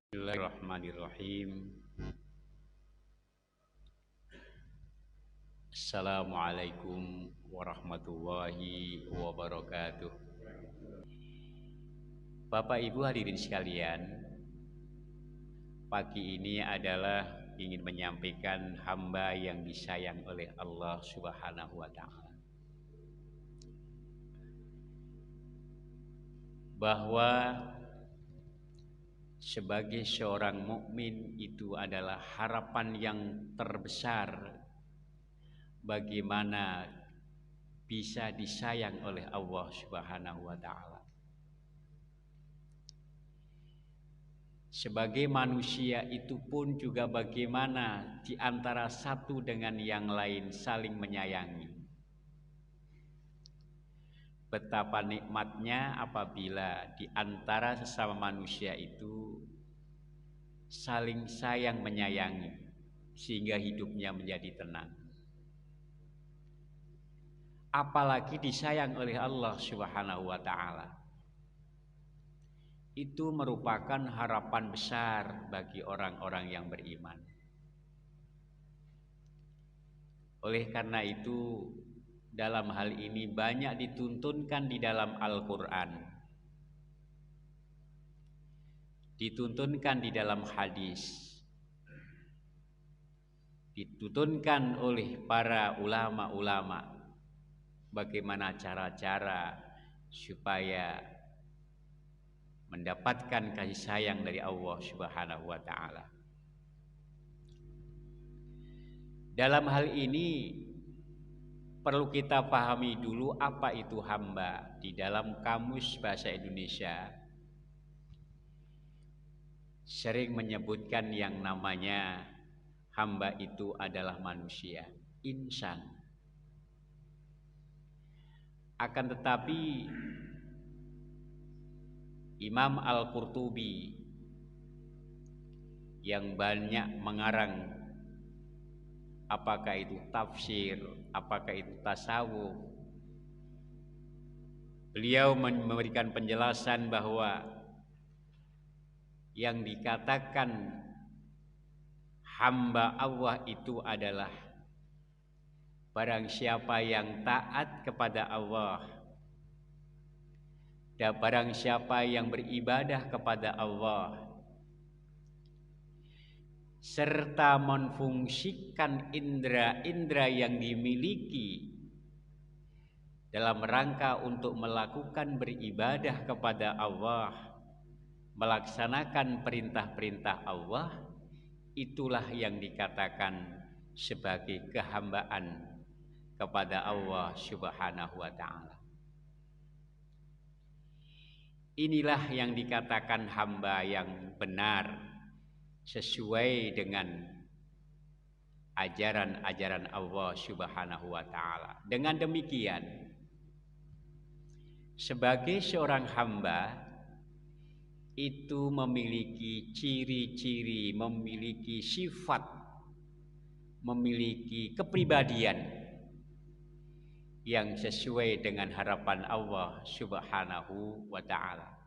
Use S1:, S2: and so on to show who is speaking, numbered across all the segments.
S1: Bismillahirrahmanirrahim. Assalamualaikum warahmatullahi wabarakatuh. Bapak Ibu hadirin sekalian, pagi ini adalah ingin menyampaikan hamba yang disayang oleh Allah Subhanahu wa taala, bahwa sebagai seorang mukmin itu adalah harapan yang terbesar bagaimana bisa disayang oleh Allah Subhanahu wa taala. Sebagai manusia itu pun juga bagaimana di antara satu dengan yang lain saling menyayangi. Betapa nikmatnya apabila di antara sesama manusia itu saling sayang menyayangi sehingga hidupnya menjadi tenang. Apalagi disayang oleh Allah Subhanahu wa taala. Itu merupakan harapan besar bagi orang-orang yang beriman. Oleh karena itu, dalam hal ini banyak dituntunkan di dalam Al-Quran, dituntunkan di dalam hadis, dituntunkan oleh para ulama-ulama bagaimana cara-cara supaya mendapatkan kasih sayang dari Allah Subhanahu wa taala. Dalam hal ini perlu kita pahami dulu apa itu hamba. Di dalam kamus bahasa Indonesia sering menyebutkan yang namanya hamba itu adalah manusia, insan. Akan tetapi Imam Al-Qurtubi yang banyak mengarang apakah itu tafsir, apakah itu tasawuf, beliau memberikan penjelasan bahwa yang dikatakan hamba Allah itu adalah barang siapa yang taat kepada Allah dan barang siapa yang beribadah kepada Allah serta memfungsikan indera-indera yang dimiliki dalam rangka untuk melakukan beribadah kepada Allah, melaksanakan perintah-perintah Allah, itulah yang dikatakan sebagai kehambaan kepada Allah Subhanahu wa taala. Inilah yang dikatakan hamba yang benar sesuai dengan ajaran-ajaran Allah Subhanahu wa taala. Dengan demikian, sebagai seorang hamba itu memiliki ciri-ciri, memiliki sifat, memiliki kepribadian yang sesuai dengan harapan Allah Subhanahu wa taala.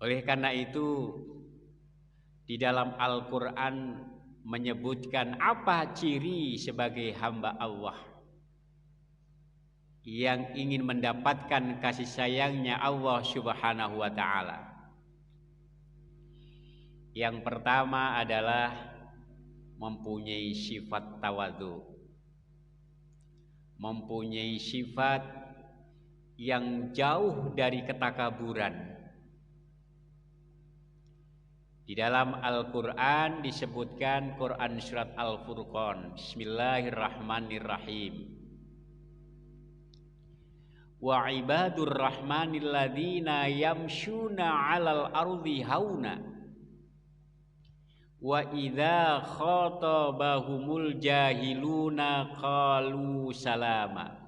S1: Oleh karena itu, di dalam Al-Quran menyebutkan apa ciri sebagai hamba Allah yang ingin mendapatkan kasih sayangnya Allah Subhanahu wa taala. Yang pertama adalah mempunyai sifat tawadhu, mempunyai sifat yang jauh dari ketakaburan. Di dalam Al-Quran disebutkan, Quran surat Al-Furqan, Bismillahirrahmanirrahim. Wa ibadur rahmanil ladzina yamshuna 'alal ardi hauna wa idza khatabahumul jahiluna qalu salama.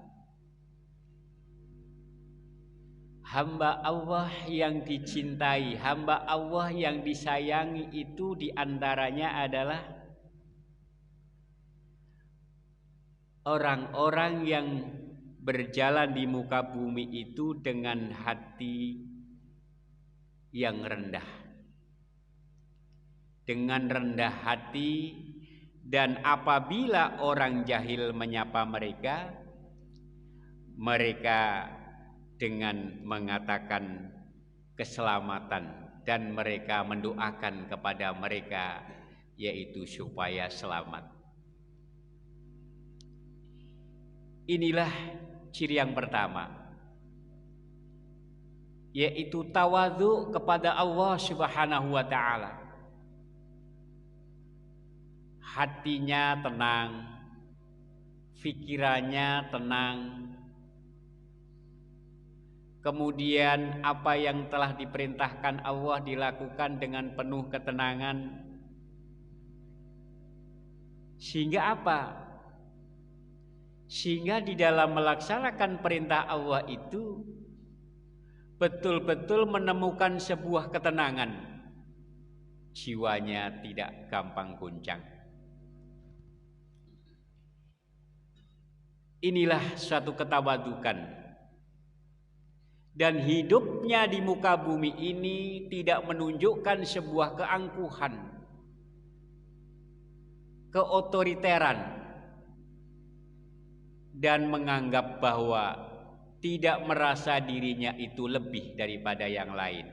S1: Hamba Allah yang dicintai, hamba Allah yang disayangi itu diantaranya adalah orang-orang yang berjalan di muka bumi itu dengan hati yang rendah, dengan rendah hati. Dan apabila orang jahil menyapa mereka, mereka dengan mengatakan keselamatan, dan mereka mendoakan kepada mereka, yaitu supaya selamat. Inilah ciri yang pertama, yaitu tawadhu kepada Allah Subhanahu wa ta'ala. Hatinya tenang, pikirannya tenang, kemudian apa yang telah diperintahkan Allah dilakukan dengan penuh ketenangan. Sehingga apa? Sehingga di dalam melaksanakan perintah Allah itu betul-betul menemukan sebuah ketenangan. Jiwanya tidak gampang goncang. Inilah suatu ketawadukan. Dan hidupnya di muka bumi ini tidak menunjukkan sebuah keangkuhan, keotoriteran, dan menganggap bahwa tidak merasa dirinya itu lebih daripada yang lain.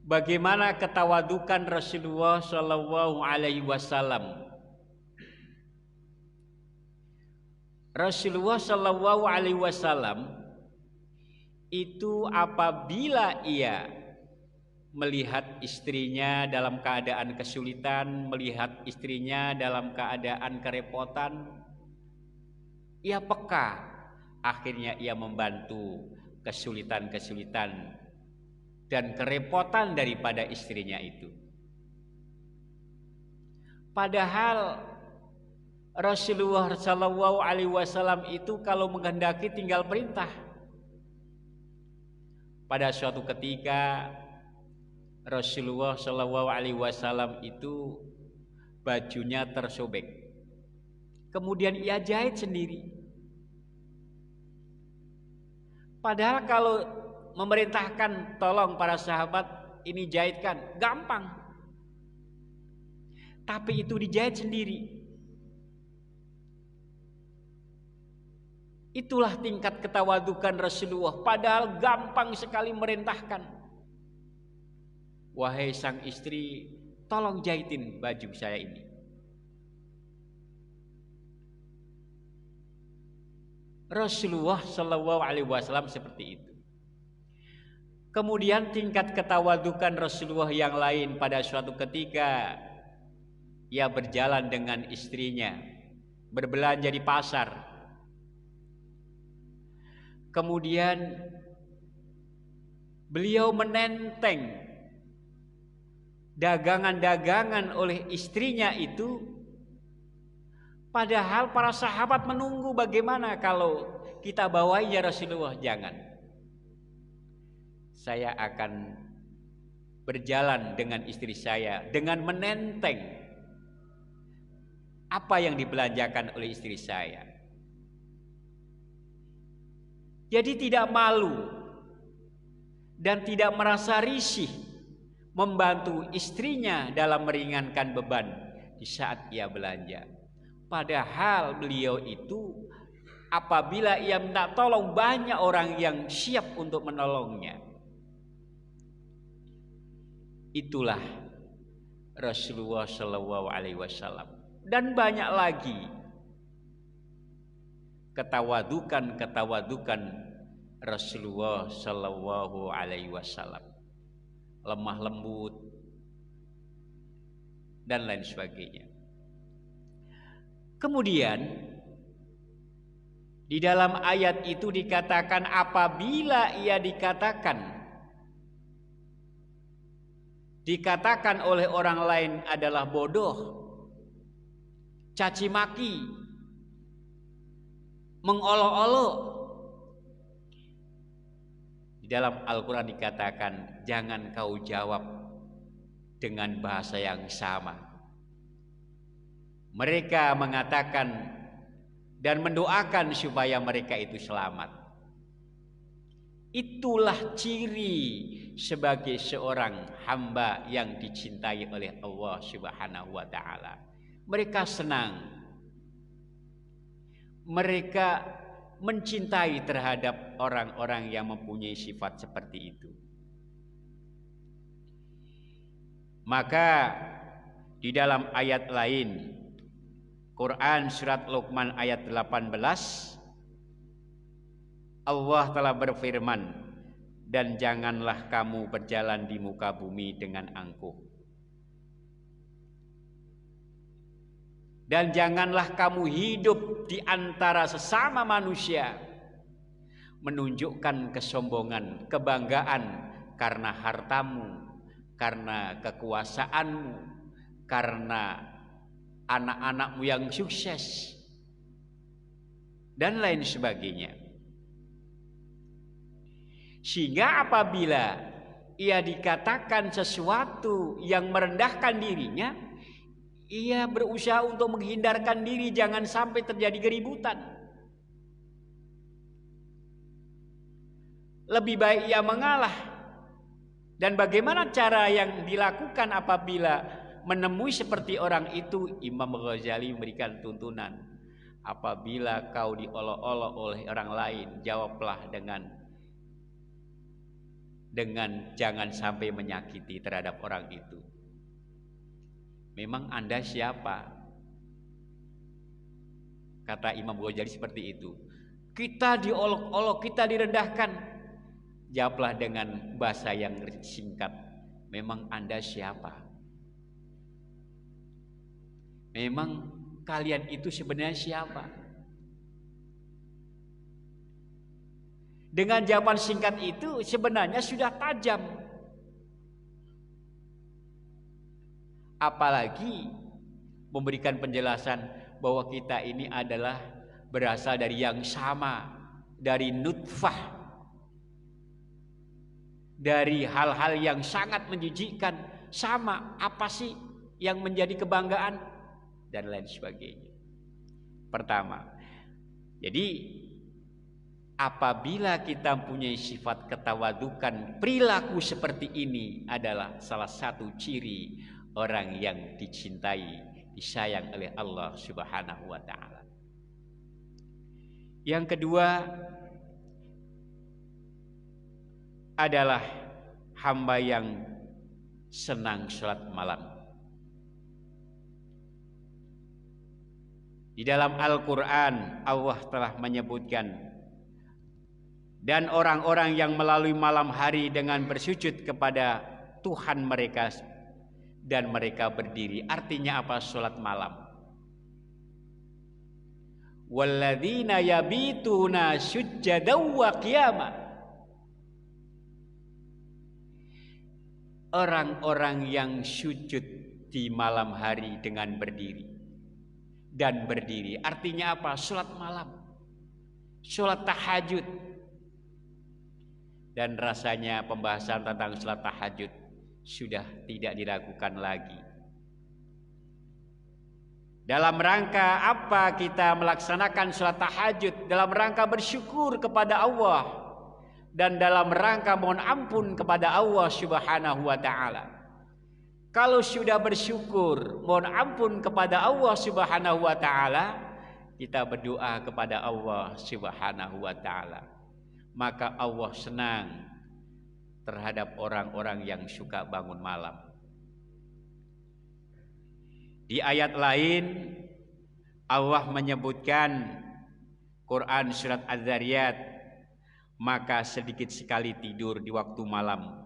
S1: Bagaimana ketawadukan Rasulullah Shallallahu Alaihi Wasallam? Rasulullah Shallallahu Alaihi Wasallam itu apabila ia melihat istrinya dalam keadaan kesulitan, melihat istrinya dalam keadaan kerepotan, ia peka. Akhirnya ia membantu kesulitan-kesulitan dan kerepotan daripada istrinya itu. Padahal Rasulullah Shallallahu Alaihi Wasallam itu kalau menghendaki tinggal perintah. Pada suatu ketika Rasulullah Shallallahu Alaihi Wasallam itu bajunya tersobek, kemudian ia jahit sendiri. Padahal kalau memerintahkan tolong para sahabat ini jahitkan, gampang. Tapi itu dijahit sendiri. Itulah tingkat ketawadukan Rasulullah. Padahal gampang sekali merintahkan. Wahai sang istri, tolong jahitin baju saya ini. Rasulullah Shallallahu Alaihi Wasallam seperti itu. Kemudian tingkat ketawadukan Rasulullah yang lain, pada suatu ketika ia berjalan dengan istrinya berbelanja di pasar. Kemudian beliau menenteng dagangan-dagangan oleh istrinya itu. Padahal para sahabat menunggu bagaimana kalau kita bawain ya Rasulullah. Jangan. Saya akan berjalan dengan istri saya dengan menenteng apa yang dibelanjakan oleh istri saya. Jadi tidak malu dan tidak merasa risih membantu istrinya dalam meringankan beban di saat ia belanja. Padahal beliau itu apabila ia minta tolong, banyak orang yang siap untuk menolongnya. Itulah Rasulullah Shallallahu Alaihi Wasallam. Dan banyak lagi ketawadukan Rasulullah Shallallahu Alaihi Wasallam, lemah lembut dan lain sebagainya. Kemudian di dalam ayat itu dikatakan apabila ia dikatakan oleh orang lain adalah bodoh, caci maki, mengolok-olok. Di dalam Al-Quran dikatakan jangan kau jawab dengan bahasa yang sama. Mereka mengatakan dan mendoakan supaya mereka itu selamat. Itulah ciri sebagai seorang hamba yang dicintai oleh Allah Subhanahu wa taala. Mereka senang. Mereka mencintai terhadap orang-orang yang mempunyai sifat seperti itu. Maka di dalam ayat lain, Quran surat Luqman ayat 18, Allah telah berfirman, dan janganlah kamu berjalan di muka bumi dengan angkuh. Dan janganlah kamu hidup di antara sesama manusia menunjukkan kesombongan, kebanggaan karena hartamu, karena kekuasaanmu, karena anak-anakmu yang sukses, dan lain sebagainya. Sehingga apabila ia dikatakan sesuatu yang merendahkan dirinya, ia berusaha untuk menghindarkan diri jangan sampai terjadi keributan. Lebih baik ia mengalah. Dan bagaimana cara yang dilakukan apabila menemui seperti orang itu? Imam Ghazali memberikan tuntunan. Apabila kau diolok-olok oleh orang lain, jawablah dengan jangan sampai menyakiti terhadap orang itu. Memang Anda siapa? Kata Imam Ghazali seperti itu. Kita diolok-olok, kita direndahkan. Jawablah dengan bahasa yang singkat. Memang Anda siapa? Memang kalian itu sebenarnya siapa? Dengan jawaban singkat itu sebenarnya sudah tajam. Apalagi memberikan penjelasan bahwa kita ini adalah berasal dari yang sama, dari nutfah, dari hal-hal yang sangat menjijikkan. Sama, apa sih yang menjadi kebanggaan? Dan lain sebagainya. Pertama, jadi apabila kita mempunyai sifat ketawadukan, perilaku seperti ini adalah salah satu ciri orang yang dicintai, disayang oleh Allah Subhanahu wa taala. Yang kedua adalah hamba yang senang sholat malam. Di dalam Al-Quran Allah telah menyebutkan, dan orang-orang yang melalui malam hari dengan bersujud kepada Tuhan mereka dan mereka berdiri. Artinya apa? Sholat malam. Walladzina yabituna sujjadaw wa qiyama. Orang-orang yang sujud di malam hari dengan berdiri dan berdiri. Artinya apa? Sholat malam, sholat tahajud. Dan rasanya pembahasan tentang sholat tahajud sudah tidak dilakukan lagi. Dalam rangka apa kita melaksanakan sholat tahajud? Dalam rangka bersyukur kepada Allah dan dalam rangka mohon ampun kepada Allah Subhanahu wa taala. Kalau sudah bersyukur, mohon ampun kepada Allah Subhanahu wa taala, kita berdoa kepada Allah Subhanahu wa taala. Maka Allah senang terhadap orang-orang yang suka bangun malam. Di ayat lain Allah menyebutkan, Quran surat Az-Zariyat, maka sedikit sekali tidur di waktu malam,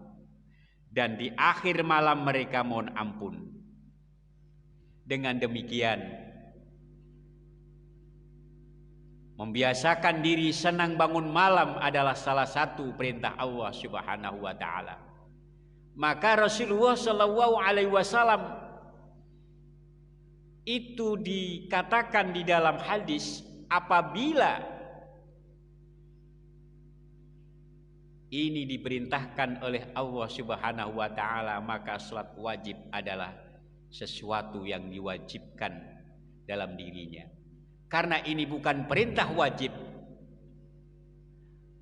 S1: dan di akhir malam mereka mohon ampun. Dengan demikian membiasakan diri senang bangun malam adalah salah satu perintah Allah Subhanahu wa taala. Maka Rasulullah sallallahu alaihi wasallam itu dikatakan di dalam hadis, apabila ini diperintahkan oleh Allah Subhanahu wa taala, maka salat wajib adalah sesuatu yang diwajibkan dalam dirinya. Karena ini bukan perintah wajib,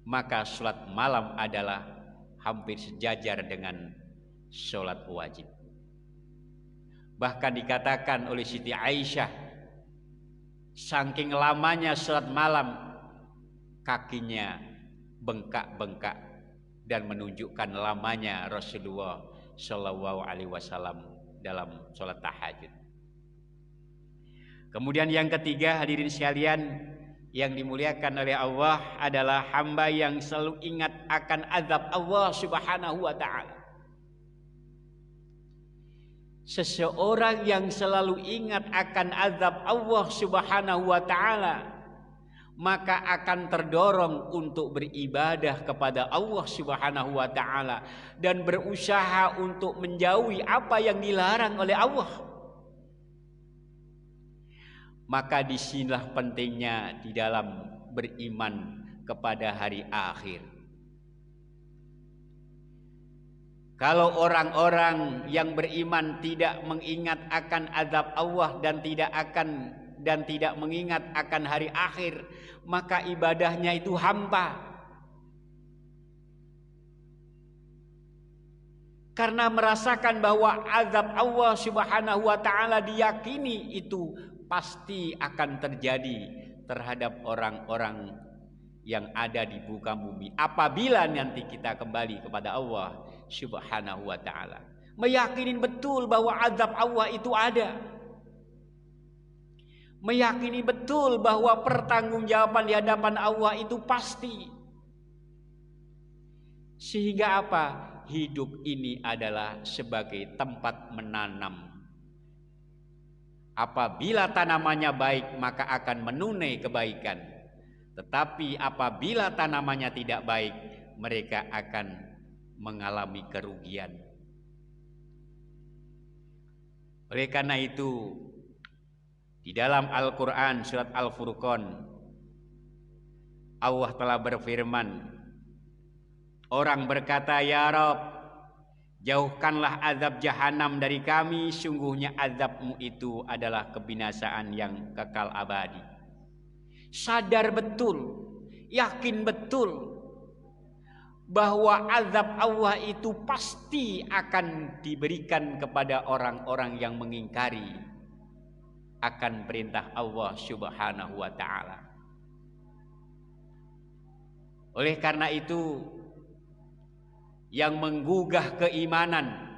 S1: maka sholat malam adalah hampir sejajar dengan sholat wajib. Bahkan dikatakan oleh Siti Aisyah, saking lamanya sholat malam, kakinya bengkak-bengkak dan menunjukkan lamanya Rasulullah Shallallahu Alaihi Wasallam dalam sholat tahajud. Kemudian yang ketiga, hadirin sekalian yang dimuliakan oleh Allah, adalah hamba yang selalu ingat akan azab Allah Subhanahu wa Ta'ala. Seseorang yang selalu ingat akan azab Allah Subhanahu wa Ta'ala, maka akan terdorong untuk beribadah kepada Allah Subhanahu wa Ta'ala dan berusaha untuk menjauhi apa yang dilarang oleh Allah. Maka disinilah pentingnya di dalam beriman kepada hari akhir. Kalau orang-orang yang beriman tidak mengingat akan azab Allah dan tidak mengingat akan hari akhir, maka ibadahnya itu hampa. Karena merasakan bahwa azab Allah Subhanahu wa Ta'ala diyakini itu pasti akan terjadi terhadap orang-orang yang ada di muka bumi apabila nanti kita kembali kepada Allah Subhanahu wa Ta'ala. Meyakini betul bahwa azab Allah itu ada. Meyakini betul bahwa pertanggungjawaban di hadapan Allah itu pasti. Sehingga apa? Hidup ini adalah sebagai tempat menanam. Apabila tanamannya baik, maka akan menunai kebaikan. Tetapi apabila tanamannya tidak baik, mereka akan mengalami kerugian. Oleh karena itu, di dalam Al-Quran surat Al-Furqan, Allah telah berfirman, orang berkata, ya Rabb, jauhkanlah azab jahanam dari kami, sungguhnya azabmu itu adalah kebinasaan yang kekal abadi. Sadar betul, yakin betul bahwa azab Allah itu pasti akan diberikan kepada orang-orang yang mengingkari akan perintah Allah Subhanahu wa Ta'ala. Oleh karena itu, yang menggugah keimanan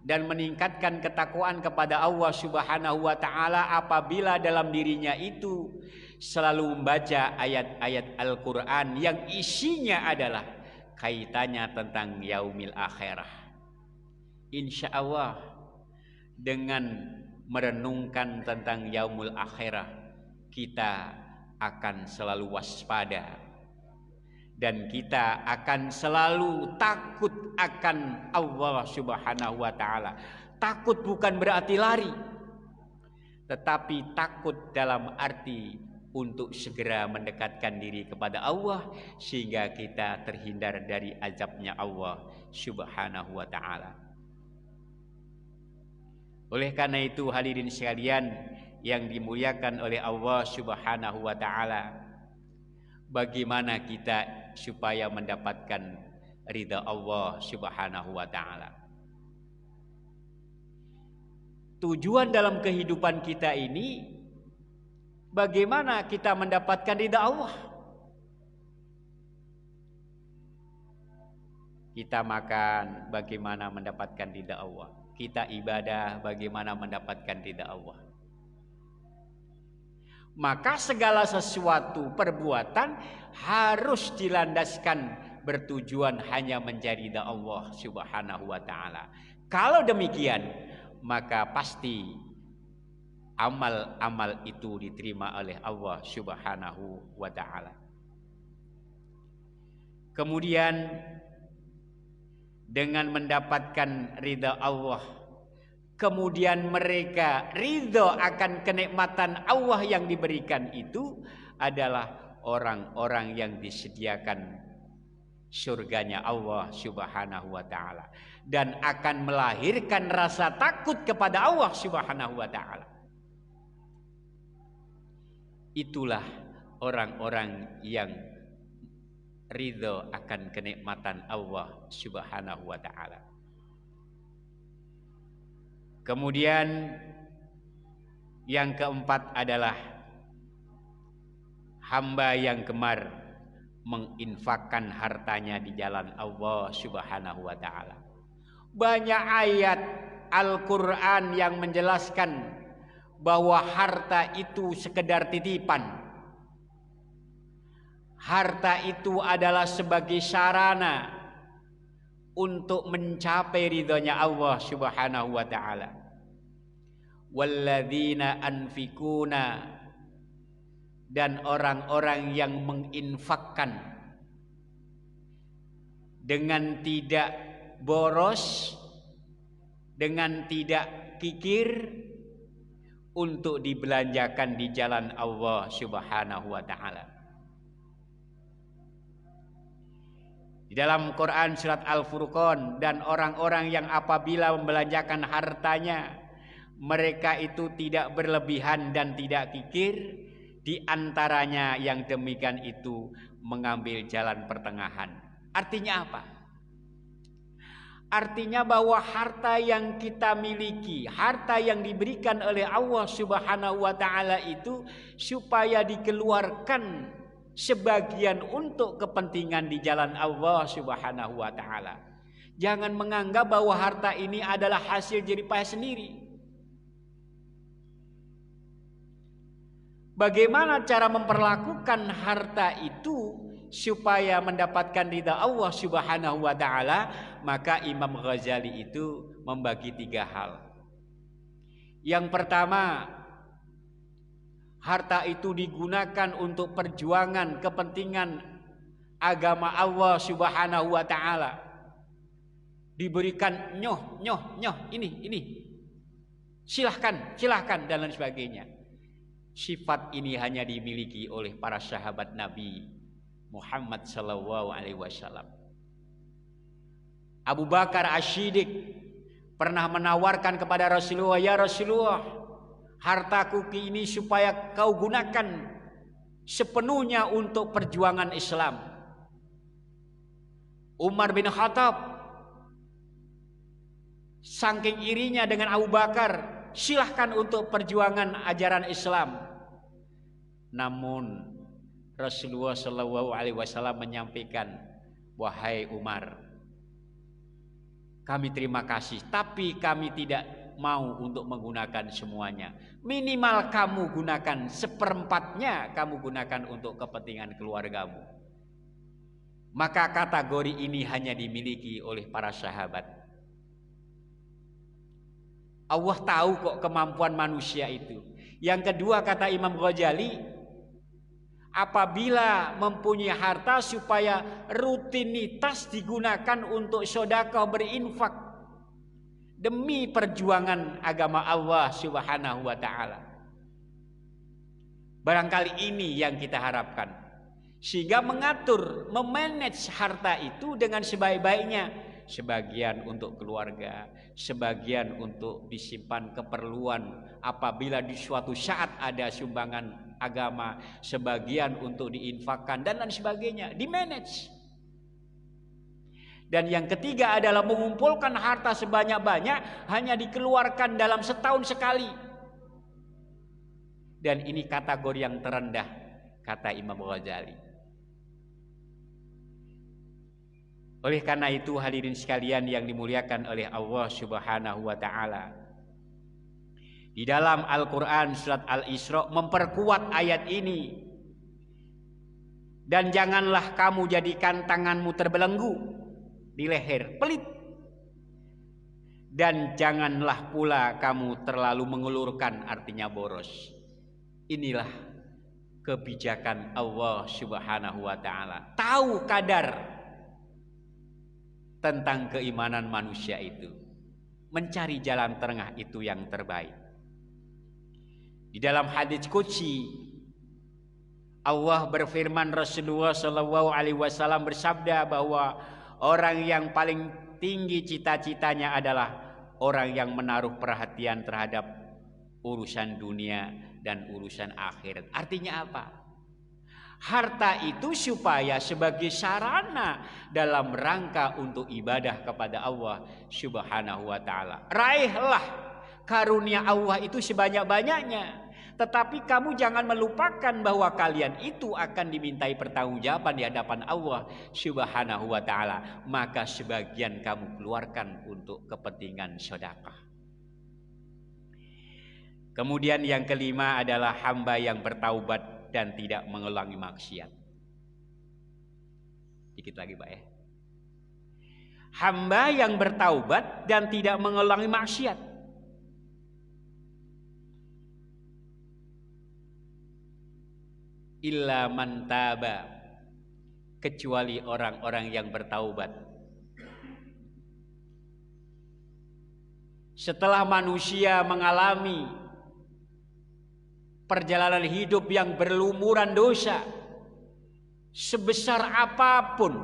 S1: dan meningkatkan ketakwaan kepada Allah Subhanahu wa Ta'ala apabila dalam dirinya itu selalu membaca ayat-ayat Al-Quran yang isinya adalah kaitannya tentang yaumil akhirah. Insya Allah dengan merenungkan tentang yaumul akhirah, kita akan selalu waspada dan kita akan selalu takut akan Allah Subhanahu wa Ta'ala. Takut bukan berarti lari, tetapi takut dalam arti untuk segera mendekatkan diri kepada Allah sehingga kita terhindar dari azabnya Allah Subhanahu wa Ta'ala. Oleh karena itu, hadirin sekalian yang dimuliakan oleh Allah Subhanahu wa Ta'ala, bagaimana kita supaya mendapatkan ridha Allah Subhanahu wa Ta'ala? Tujuan dalam kehidupan kita ini, bagaimana kita mendapatkan ridha Allah? Kita makan, bagaimana mendapatkan ridha Allah? Kita ibadah, bagaimana mendapatkan ridha Allah? Maka segala sesuatu perbuatan harus dilandaskan bertujuan hanya mencari ridha Allah Subhanahu wa Ta'ala. Kalau demikian, maka pasti amal-amal itu diterima oleh Allah Subhanahu wa Ta'ala. Kemudian dengan mendapatkan ridha Allah, kemudian mereka ridha akan kenikmatan Allah yang diberikan itu adalah orang-orang yang disediakan surganya Allah Subhanahu wa Ta'ala dan akan melahirkan rasa takut kepada Allah Subhanahu wa Ta'ala. Itulah orang-orang yang ridho akan kenikmatan Allah Subhanahu wa ta'ala. Kemudian yang keempat adalah hamba yang gemar menginfakkan hartanya di jalan Allah Subhanahu wa ta'ala. Banyak ayat Al-Quran yang menjelaskan bahwa harta itu sekedar titipan. Harta itu adalah sebagai sarana untuk mencapai ridhonya Allah Subhanahu wa ta'ala. Walladzina anfikuna, dan orang-orang yang menginfakkan dengan tidak boros, dengan tidak kikir, untuk dibelanjakan di jalan Allah Subhanahu wa ta'ala. Di dalam Quran surat Al-Furqan, dan orang-orang yang apabila membelanjakan hartanya, mereka itu tidak berlebihan dan tidak kikir, di antaranya yang demikian itu mengambil jalan pertengahan. Artinya apa? Artinya bahwa harta yang kita miliki, harta yang diberikan oleh Allah Subhanahu wa ta'ala itu supaya dikeluarkan sebagian untuk kepentingan di jalan Allah Subhanahu wa ta'ala. Jangan menganggap bahwa harta ini adalah hasil jerih payah sendiri. Bagaimana cara memperlakukan harta itu supaya mendapatkan ridha Allah Subhanahu wa ta'ala? Maka Imam Ghazali itu membagi 3 hal. Yang pertama, harta itu digunakan untuk perjuangan kepentingan agama Allah Subhanahu wa ta'ala. Diberikan nyoh, ini. Silahkan dan lain sebagainya. Sifat ini hanya dimiliki oleh para sahabat Nabi Muhammad sallallahu alaihi wasallam. Abu Bakar As-Siddiq pernah menawarkan kepada Rasulullah, "Ya Rasulullah, hartaku ini supaya kau gunakan sepenuhnya untuk perjuangan Islam." Umar bin Khattab saking irinya dengan Abu Bakar, "Silahkan untuk perjuangan ajaran Islam." Namun Rasulullah Shallallahu Alaihi Wasallam menyampaikan, "Wahai Umar, kami terima kasih, tapi kami tidak mau untuk menggunakan semuanya. Minimal kamu gunakan seperempatnya, kamu gunakan untuk kepentingan keluargamu." Maka kategori ini hanya dimiliki oleh para sahabat. Allah tahu kok kemampuan manusia itu. Yang kedua, kata Imam Ghazali, apabila mempunyai harta supaya rutinitas digunakan untuk sedekah, berinfak demi perjuangan agama Allah Subhanahu wa ta'ala. Barangkali ini yang kita harapkan, sehingga mengatur, memanage harta itu dengan sebaik-baiknya. Sebagian untuk keluarga, sebagian untuk disimpan keperluan apabila di suatu saat ada sumbangan agama, sebagian untuk diinfakkan dan lain sebagainya, dimanage. Dan yang ketiga adalah mengumpulkan harta sebanyak-banyak hanya dikeluarkan dalam setahun sekali. Dan ini kategori yang terendah, kata Imam Ghazali. Oleh karena itu, hadirin sekalian yang dimuliakan oleh Allah Subhanahu wa ta'ala, di dalam Al-Quran surat Al-Isra memperkuat ayat ini. Dan janganlah kamu jadikan tanganmu terbelenggu di leher, pelit. Dan janganlah pula kamu terlalu mengulurkan, artinya boros. Inilah kebijakan Allah Subhanahu wa ta'ala. Tahu kadar tentang keimanan manusia itu, mencari jalan tengah itu yang terbaik. Di dalam hadits qudsi, Allah berfirman, Rasulullah Shallallahu Alaihi Wasallam bersabda bahwa orang yang paling tinggi cita-citanya adalah orang yang menaruh perhatian terhadap urusan dunia dan urusan akhirat. Artinya apa? Harta itu supaya sebagai sarana dalam rangka untuk ibadah kepada Allah Subhanahu wa ta'ala. Raihlah karunia Allah itu sebanyak-banyaknya. Tetapi kamu jangan melupakan bahwa kalian itu akan dimintai pertanggungjawaban di hadapan Allah Subhanahu wa ta'ala. Maka sebagian kamu keluarkan untuk kepentingan sedekah. Kemudian yang kelima adalah hamba yang bertaubat dan tidak mengulangi maksiat. Dikit lagi Pak ya. Hamba yang bertaubat dan tidak mengulangi maksiat. Illa man taba, kecuali orang-orang yang bertaubat. Setelah manusia mengalami perjalanan hidup yang berlumuran dosa, sebesar apapun,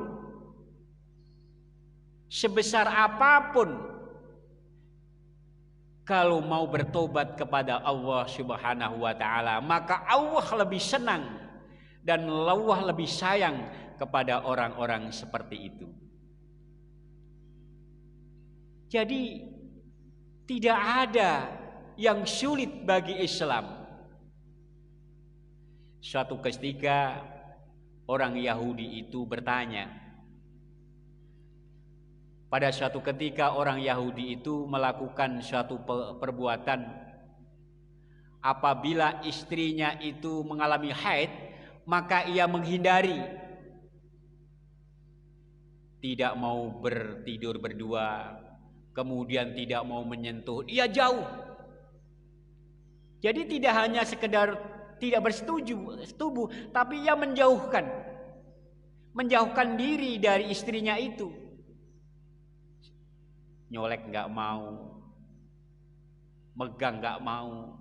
S1: kalau mau bertobat kepada Allah Subhanahu wa ta'ala, maka Allah lebih senang dan Allah lebih sayang kepada orang-orang seperti itu. Jadi tidak ada yang sulit bagi Islam. Suatu ketika orang Yahudi itu bertanya. Pada suatu ketika orang Yahudi itu melakukan suatu perbuatan. Apabila istrinya itu mengalami haid, maka ia menghindari. Tidak mau bertidur berdua, kemudian tidak mau menyentuh, ia jauh. Jadi tidak hanya sekedar tidak bersetubuh, tapi ia menjauhkan diri dari istrinya itu. Nyolek nggak mau, megang nggak mau.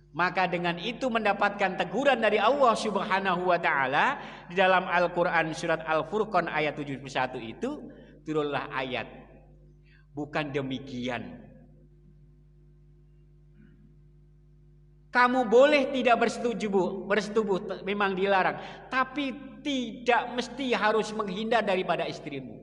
S1: Maka dengan itu mendapatkan teguran dari Allah Subhanahu wa ta'ala. Di dalam Al-Quran surat Al-Furqan ayat 71 itu turunlah ayat, bukan demikian, kamu boleh tidak bersetubuh memang dilarang, tapi tidak mesti harus menghindar daripada istrimu.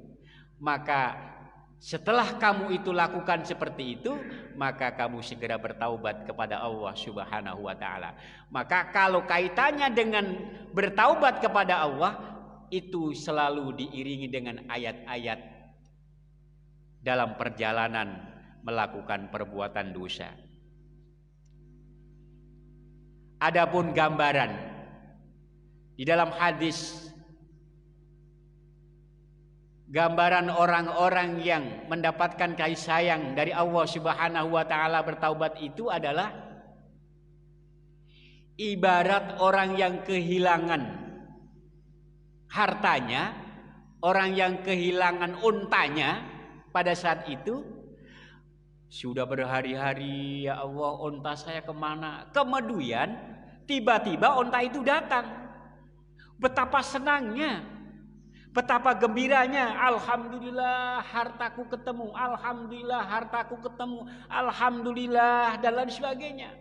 S1: Maka setelah kamu itu lakukan seperti itu, maka kamu segera bertaubat kepada Allah Subhanahu wa ta'ala. Maka kalau kaitannya dengan bertaubat kepada Allah, itu selalu diiringi dengan ayat-ayat dalam perjalanan melakukan perbuatan dosa. Adapun gambaran di dalam hadis, gambaran orang-orang yang mendapatkan kasih sayang dari Allah Subhanahu wa ta'ala bertaubat itu adalah ibarat orang yang kehilangan hartanya, orang yang kehilangan untanya pada saat itu. Sudah berhari-hari, ya Allah, unta saya kemana? Kemudian tiba-tiba unta itu datang. Betapa senangnya, betapa gembiranya. Alhamdulillah hartaku ketemu, alhamdulillah hartaku ketemu, alhamdulillah, dan lain sebagainya.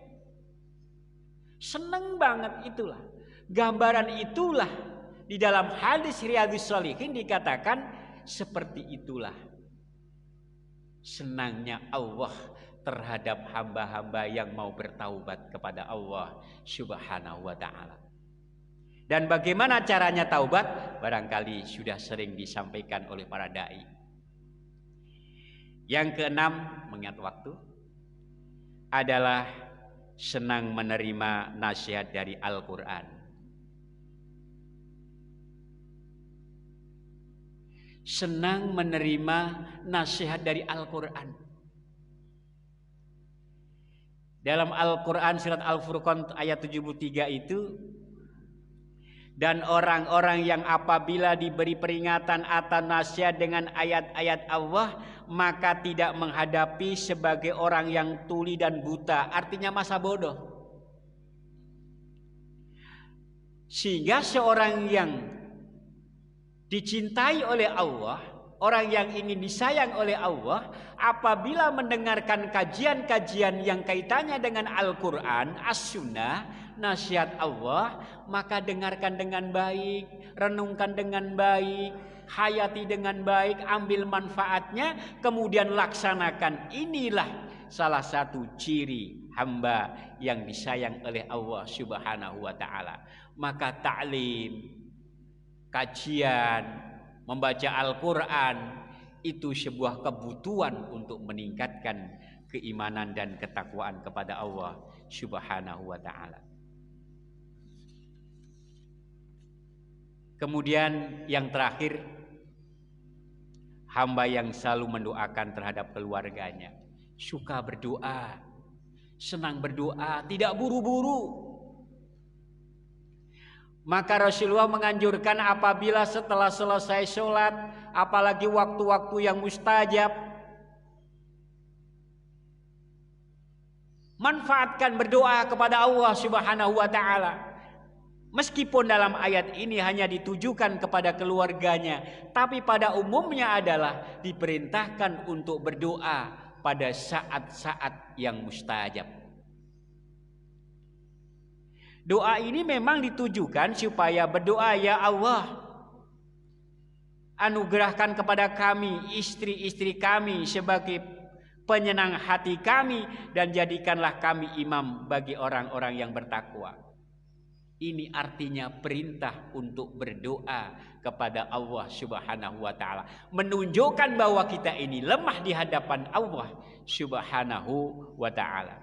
S1: Seneng banget itulah. Gambaran itulah di dalam hadis Riyadhus Shalihin dikatakan seperti itulah senangnya Allah terhadap hamba-hamba yang mau bertaubat kepada Allah Subhanahu wa ta'ala. Dan bagaimana caranya taubat? Barangkali sudah sering disampaikan oleh para dai. Yang keenam, mengingat waktu, adalah senang menerima nasihat dari Al-Quran. Senang menerima nasihat dari Al-Quran. Dalam Al-Quran surat Al-Furqan ayat 73 itu, dan orang-orang yang apabila diberi peringatan atau nasihat dengan ayat-ayat Allah, maka tidak menghadapi sebagai orang yang tuli dan buta, artinya masa bodoh. Sehingga seorang yang dicintai oleh Allah, orang yang ingin disayang oleh Allah, apabila mendengarkan kajian-kajian yang kaitannya dengan Al-Quran, As-Sunnah, nasihat Allah, maka dengarkan dengan baik, renungkan dengan baik, hayati dengan baik, ambil manfaatnya, kemudian laksanakan. Inilah salah satu ciri hamba yang disayang oleh Allah Subhanahu wa taala. Maka ta'lim, kajian, membaca Al-Quran itu sebuah kebutuhan untuk meningkatkan keimanan dan ketakwaan kepada Allah Subhanahu wa taala. Kemudian yang terakhir, hamba yang selalu mendoakan terhadap keluarganya, suka berdoa, senang berdoa, tidak buru-buru. Maka Rasulullah menganjurkan apabila setelah selesai sholat, apalagi waktu-waktu yang mustajab, manfaatkan berdoa kepada Allah Subhanahu wa taala. Meskipun dalam ayat ini hanya ditujukan kepada keluarganya, tapi pada umumnya adalah diperintahkan untuk berdoa pada saat-saat yang mustajab. Doa ini memang ditujukan supaya berdoa, ya Allah, anugerahkan kepada kami istri-istri kami sebagai penyenang hati kami, dan jadikanlah kami imam bagi orang-orang yang bertakwa. Ini artinya perintah untuk berdoa kepada Allah Subhanahu wa taala, menunjukkan bahwa kita ini lemah di hadapan Allah Subhanahu wa taala.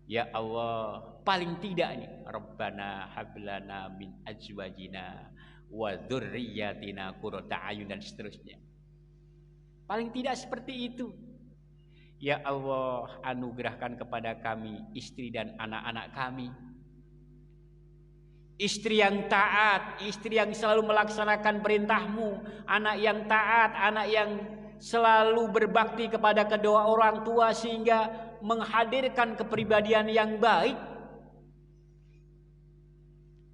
S1: Ya Allah, paling tidak nih, Rabbana hablana min azwajina wa dzurriyyatina qurrata a'yun, dan seterusnya. Paling tidak seperti itu. Ya Allah, anugerahkan kepada kami istri dan anak-anak kami, istri yang taat, istri yang selalu melaksanakan perintahmu, anak yang taat, anak yang selalu berbakti kepada kedua orang tua sehingga menghadirkan kepribadian yang baik.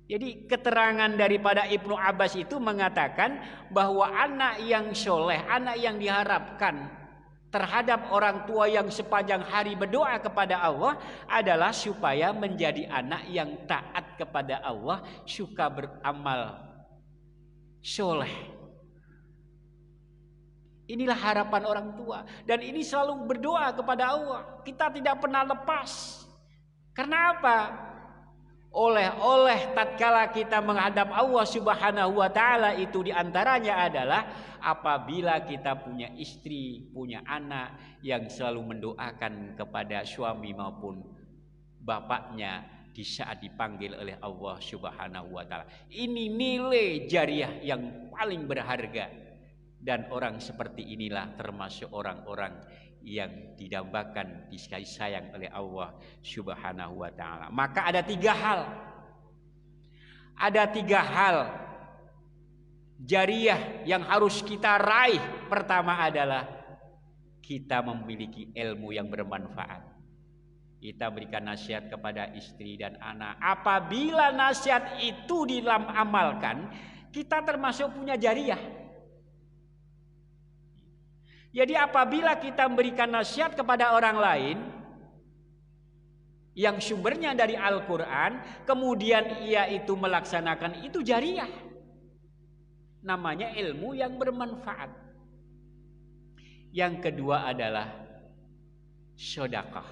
S1: Jadi keterangan daripada Ibnu Abbas itu mengatakan bahwa anak yang soleh, anak yang diharapkan terhadap orang tua yang sepanjang hari berdoa kepada Allah adalah supaya menjadi anak yang taat kepada Allah, suka beramal soleh. Inilah harapan orang tua, dan ini selalu berdoa kepada Allah. Kita tidak pernah lepas. Karena apa? Oleh tatkala kita menghadap Allah Subhanahu wa taala itu diantaranya adalah apabila kita punya istri, punya anak yang selalu mendoakan kepada suami maupun bapaknya di saat dipanggil oleh Allah Subhanahu wa taala. Ini nilai jariah yang paling berharga. Dan orang seperti inilah termasuk orang-orang yang didambakan, dikasih sayang oleh Allah Subhanahu wa taala. Maka ada tiga hal. Ada tiga hal jariah yang harus kita raih. Pertama adalah kita memiliki ilmu yang bermanfaat. Kita berikan nasihat kepada istri dan anak. Apabila nasihat itu diamalkan, kita termasuk punya jariah. Jadi apabila kita memberikan nasihat kepada orang lain yang sumbernya dari Al-Quran, kemudian ia itu melaksanakan, itu jariah. Namanya ilmu yang bermanfaat. Yang kedua adalah sedekah.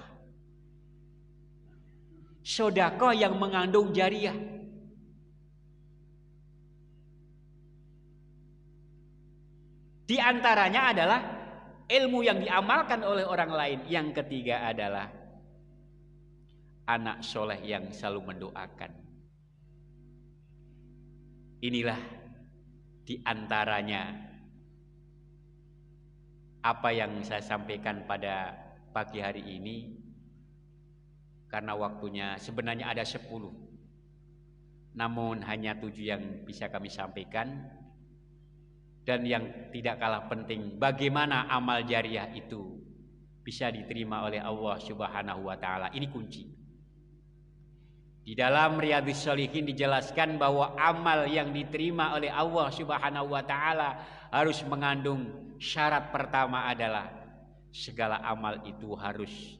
S1: Sedekah yang mengandung jariah. Di antaranya adalah ilmu yang diamalkan oleh orang lain. Yang ketiga adalah anak soleh yang selalu mendoakan. Inilah di antaranya apa yang saya sampaikan pada pagi hari ini. Karena waktunya sebenarnya ada 10, namun hanya 7 yang bisa kami sampaikan. Dan yang tidak kalah penting, bagaimana amal jariah itu bisa diterima oleh Allah Subhanahu wa taala. Ini kunci. Di dalam Riyadhus Shalihin dijelaskan bahwa amal yang diterima oleh Allah Subhanahu wa taala harus mengandung syarat. Pertama adalah segala amal itu harus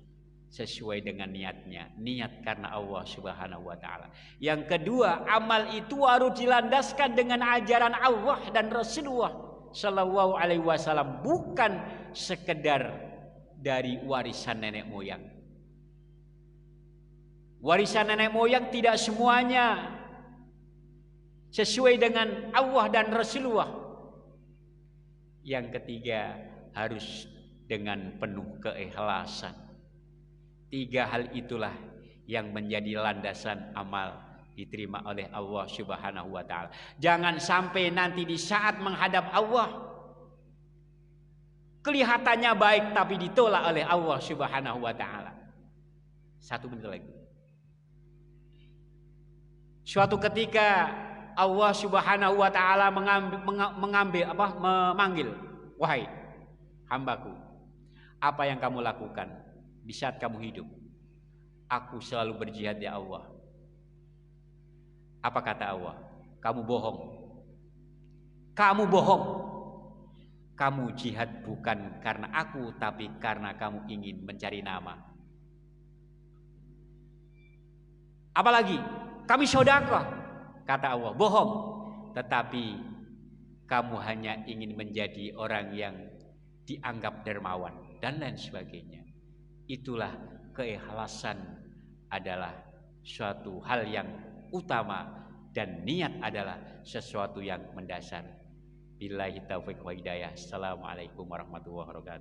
S1: sesuai dengan niatnya, niat karena Allah Subhanahu wa taala. Yang kedua, amal itu harus dilandaskan dengan ajaran Allah dan Rasulullah sallallahu alaihi wasallam, bukan sekedar dari warisan nenek moyang. Warisan nenek moyang tidak semuanya sesuai dengan Allah dan Rasulullah. Yang ketiga, harus dengan penuh keikhlasan. 3 hal itulah yang menjadi landasan amal diterima oleh Allah Subhanahu wa taala. Jangan sampai nanti di saat menghadap Allah kelihatannya baik tapi ditolak oleh Allah Subhanahu wa taala. 1 menit lagi. Suatu ketika Allah Subhanahu wa taala memanggil, wahai hambaku, apa yang kamu lakukan di saat kamu hidup? Aku selalu berjihad ya Allah. Apa kata Allah? Kamu bohong. Kamu bohong. Kamu jihad bukan karena aku, tapi karena kamu ingin mencari nama. Apalagi kami sedekah, kata Allah. Bohong. Tetapi kamu hanya ingin menjadi orang yang dianggap dermawan dan lain sebagainya. Itulah keikhlasan adalah suatu hal yang utama dan niat adalah sesuatu yang mendasar. Billahi taufiq wa hidayah. Assalamualaikum warahmatullahi wabarakatuh.